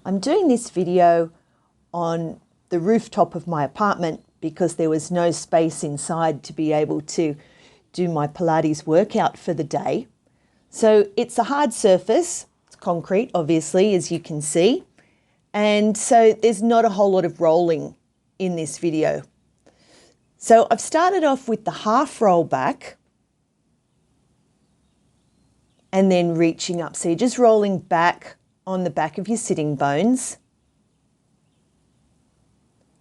I'm doing this video on the rooftop of my apartment because there was no space inside to be able to do my Pilates workout for the day. So it's a hard surface, it's concrete obviously, as you can see, and so there's not a whole lot of rolling in this video. So I've started off with the half roll back and then reaching up. So you're just rolling back on the back of your sitting bones.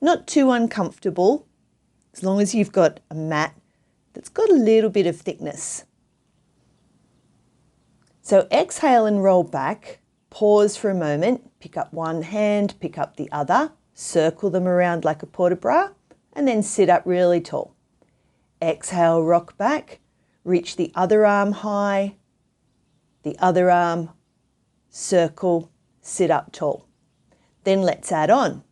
Not too uncomfortable, as long as you've got a mat that's got a little bit of thickness. So exhale and roll back, pause for a moment, pick up one hand, pick up the other, circle them around like a port de bras, and then sit up really tall. Exhale, rock back, reach the other arm high, the other arm, circle, sit up tall. Then let's add on.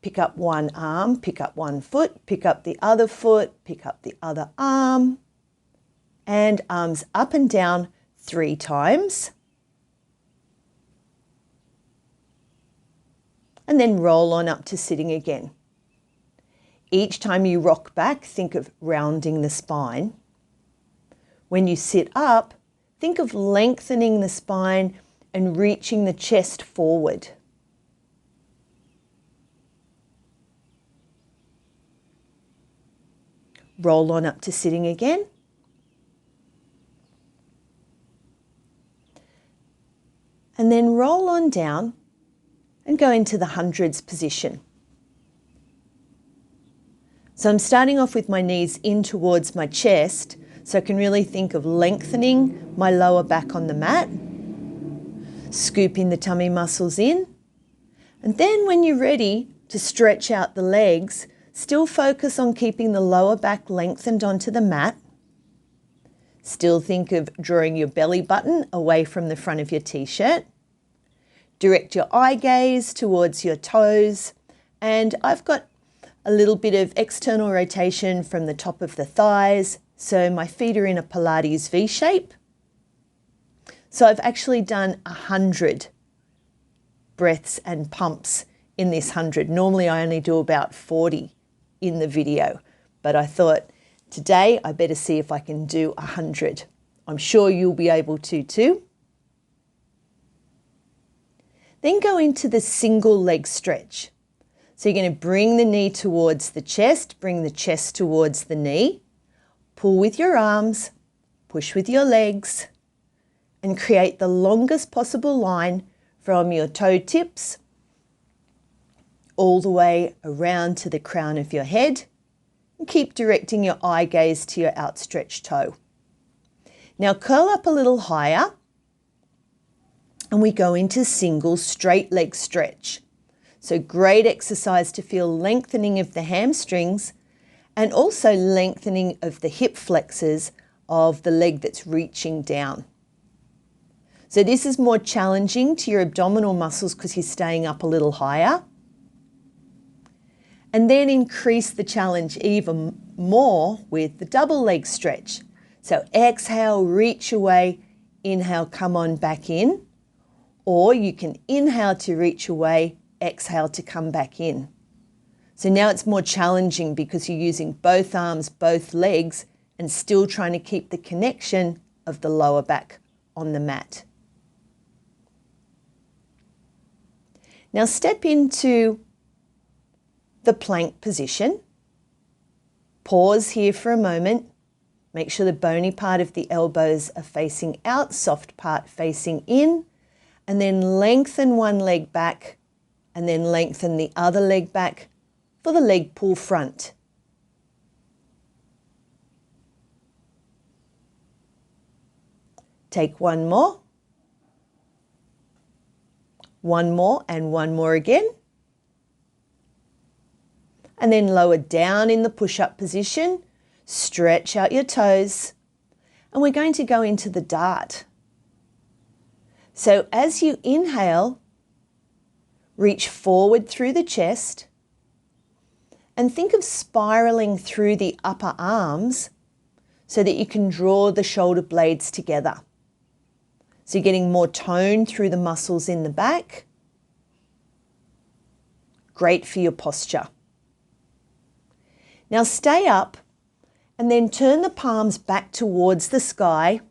Pick up one arm, pick up one foot, pick up the other foot, pick up the other arm, and arms up and down 3 times. And then roll on up to sitting again. Each time you rock back, think of rounding the spine. When you sit up, think of lengthening the spine and reaching the chest forward. Roll on up to sitting again. And then roll on down and go into the hundreds position. So I'm starting off with my knees in towards my chest, so I can really think of lengthening my lower back on the mat, scooping the tummy muscles in, and then when you're ready to stretch out the legs, still focus on keeping the lower back lengthened onto the mat. Still think of drawing your belly button away from the front of your t-shirt. Direct your eye gaze towards your toes, and I've got a little bit of external rotation from the top of the thighs, so my feet are in a Pilates V shape. So I've actually done 100 breaths and pumps in this 100. Normally I only do about 40 in the video, but I thought today I better see if I can do 100. I'm sure you'll be able to too. Then go into the single leg stretch. So you're going to bring the knee towards the chest, bring the chest towards the knee, pull with your arms, push with your legs, and create the longest possible line from your toe tips all the way around to the crown of your head, and keep directing your eye gaze to your outstretched toe. Now curl up a little higher and we go into single straight leg stretch. So great exercise to feel lengthening of the hamstrings and also lengthening of the hip flexors of the leg that's reaching down. So this is more challenging to your abdominal muscles because you're staying up a little higher. And then increase the challenge even more with the double leg stretch. So exhale, reach away, inhale, come on back in. Or you can inhale to reach away, exhale to come back in. So now it's more challenging because you're using both arms, both legs, and still trying to keep the connection of the lower back on the mat. Now step into the plank position. Pause here for a moment. Make sure the bony part of the elbows are facing out, soft part facing in, and then lengthen one leg back and then lengthen the other leg back for the leg pull front. Take one more and one more again. And then lower down in the push-up position, stretch out your toes, and we're going to go into the dart. So as you inhale, reach forward through the chest and think of spiraling through the upper arms so that you can draw the shoulder blades together. So you're getting more tone through the muscles in the back. Great for your posture. Now stay up and then turn the palms back towards the sky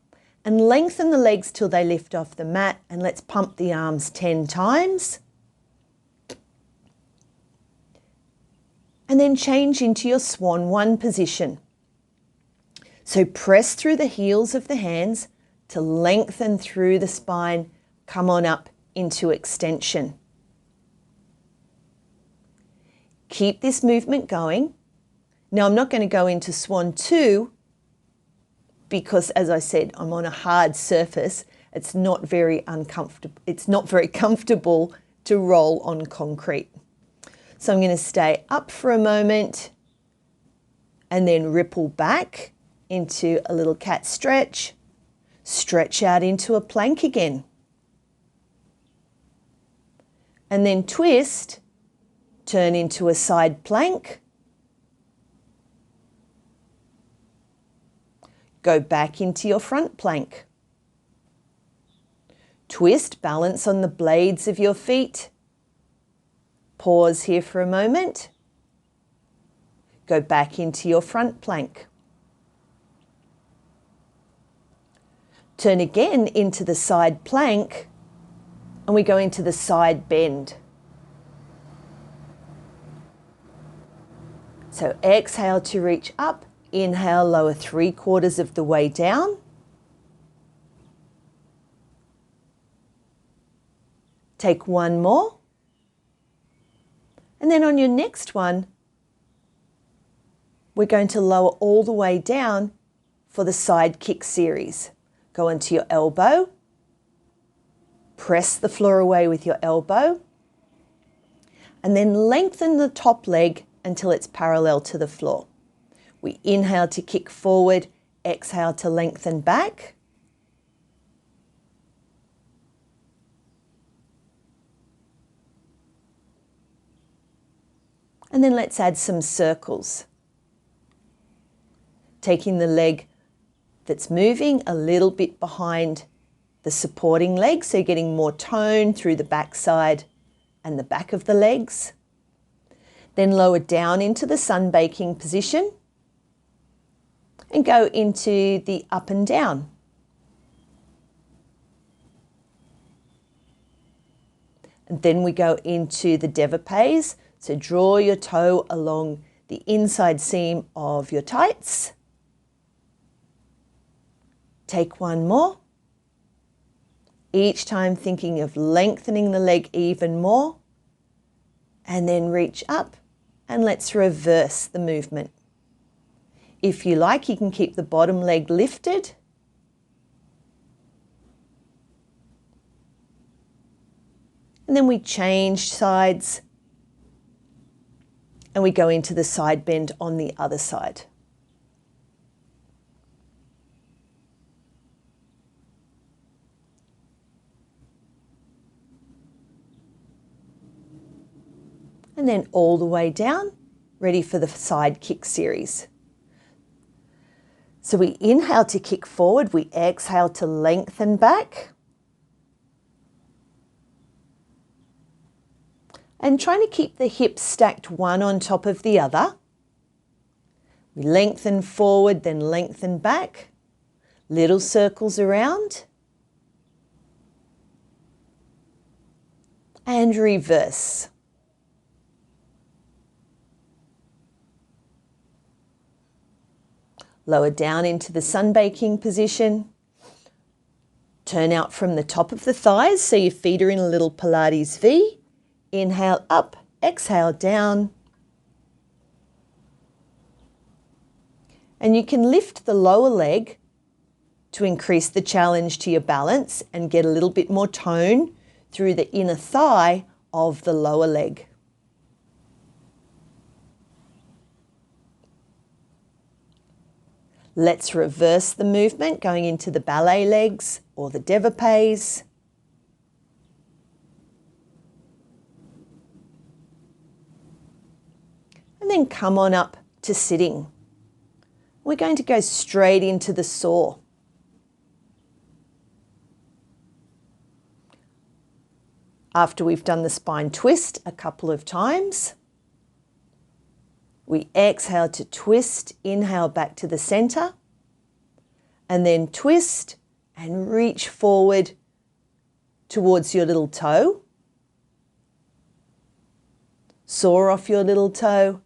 and lengthen the legs till they lift off the mat, and let's pump the arms 10 times. And then change into your swan 1 position. So press through the heels of the hands to lengthen through the spine, come on up into extension. Keep this movement going. Now I'm not going to go into swan 2 because, as I said, I'm on a hard surface. It's not very uncomfortable. It's not very comfortable to roll on concrete. So I'm going to stay up for a moment and then ripple back into a little cat stretch. Stretch out into a plank again. And then twist, turn into a side plank. Go back into your front plank. Twist, balance on the blades of your feet. Pause here for a moment. Go back into your front plank. Turn again into the side plank and we go into the side bend. So exhale to reach up. Inhale, lower 3/4 of the way down. Take one more. And then on your next one, we're going to lower all the way down for the side kick series. Go into your elbow. Press the floor away with your elbow. And then lengthen the top leg until it's parallel to the floor. We inhale to kick forward, exhale to lengthen back. And then let's add some circles. Taking the leg that's moving a little bit behind the supporting leg, so getting more tone through the backside and the back of the legs. Then lower down into the sunbaking position and go into the up and down. And then we go into the développés. So draw your toe along the inside seam of your tights. Take one more. Each time thinking of lengthening the leg even more. And then reach up and let's reverse the movement. If you like, you can keep the bottom leg lifted. And then we change sides. And we go into the side bend on the other side. And then all the way down, ready for the side kick series. So we inhale to kick forward, we exhale to lengthen back. And trying to keep the hips stacked one on top of the other. We lengthen forward, then lengthen back. Little circles around. And reverse. Lower down into the sunbaking position. Turn out from the top of the thighs so your feet are in a little Pilates V. Inhale up, exhale down. And you can lift the lower leg to increase the challenge to your balance and get a little bit more tone through the inner thigh of the lower leg. Let's reverse the movement, going into the ballet legs or the développés. And then come on up to sitting. We're going to go straight into the saw. After we've done the spine twist a couple of times, we exhale to twist, inhale back to the center, and then twist and reach forward towards your little toe. Saw off your little toe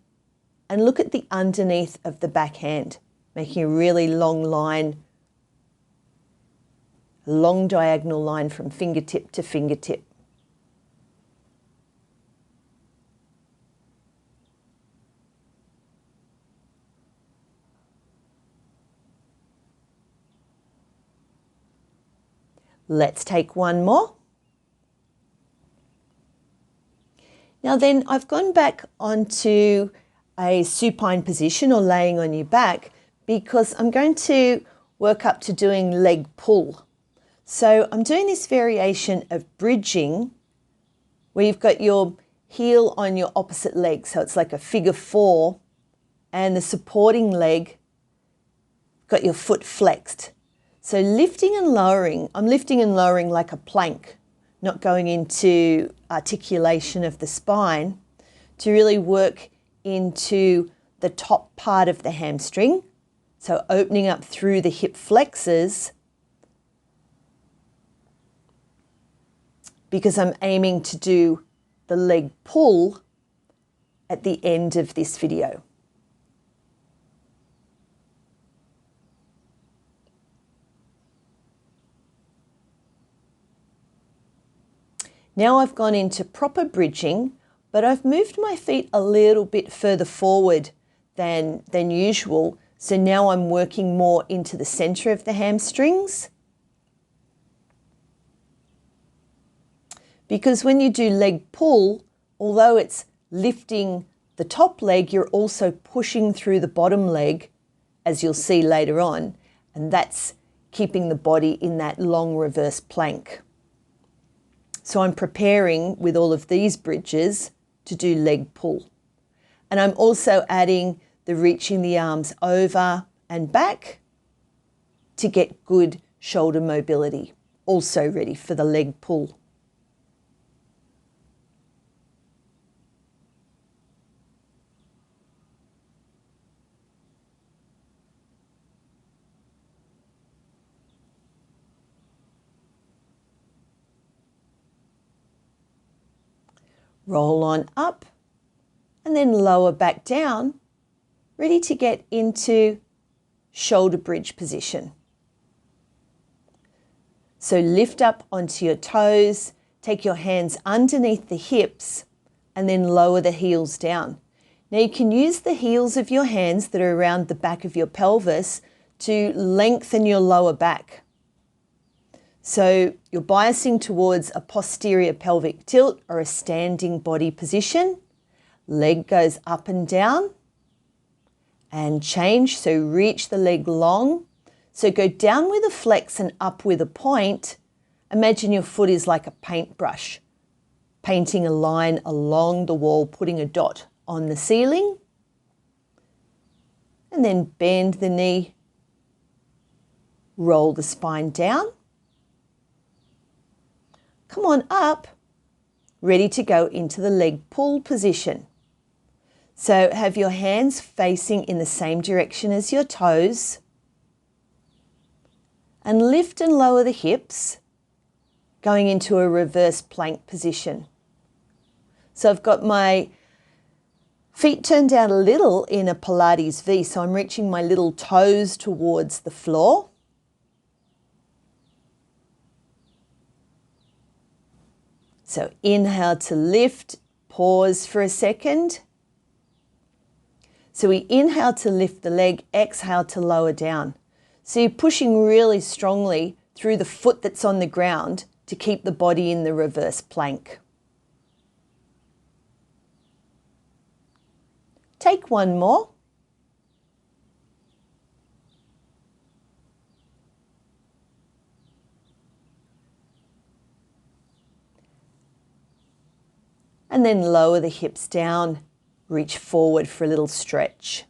and look at the underneath of the back hand, making a really long line, a long diagonal line from fingertip to fingertip. Let's take one more. Now then, I've gone back onto a supine position or laying on your back because I'm going to work up to doing leg pull. So I'm doing this variation of bridging where you've got your heel on your opposite leg. So it's like a figure four, and the supporting leg, got your foot flexed. So lifting and lowering, I'm lifting and lowering like a plank, not going into articulation of the spine, to really work into the top part of the hamstring. So opening up through the hip flexors, because I'm aiming to do the leg pull at the end of this video. Now I've gone into proper bridging, but I've moved my feet a little bit further forward than usual. So now I'm working more into the center of the hamstrings. Because when you do leg pull, although it's lifting the top leg, you're also pushing through the bottom leg, as you'll see later on, and that's keeping the body in that long reverse plank. So I'm preparing with all of these bridges to do leg pull. And I'm also adding the reaching the arms over and back to get good shoulder mobility. Also ready for the leg pull. Roll on up and then lower back down, ready to get into shoulder bridge position. So lift up onto your toes, take your hands underneath the hips and then lower the heels down. Now you can use the heels of your hands that are around the back of your pelvis to lengthen your lower back. So you're biasing towards a posterior pelvic tilt or a standing body position. Leg goes up and down and change. So reach the leg long. So go down with a flex and up with a point. Imagine your foot is like a paintbrush, painting a line along the wall, putting a dot on the ceiling. And then bend the knee, roll the spine down. Come on up, ready to go into the leg pull position. So have your hands facing in the same direction as your toes and lift and lower the hips, going into a reverse plank position. So I've got my feet turned out a little in a Pilates V, so I'm reaching my little toes towards the floor. So inhale to lift, pause for a second. So we inhale to lift the leg, exhale to lower down. So you're pushing really strongly through the foot that's on the ground to keep the body in the reverse plank. Take one more. And then lower the hips down, reach forward for a little stretch.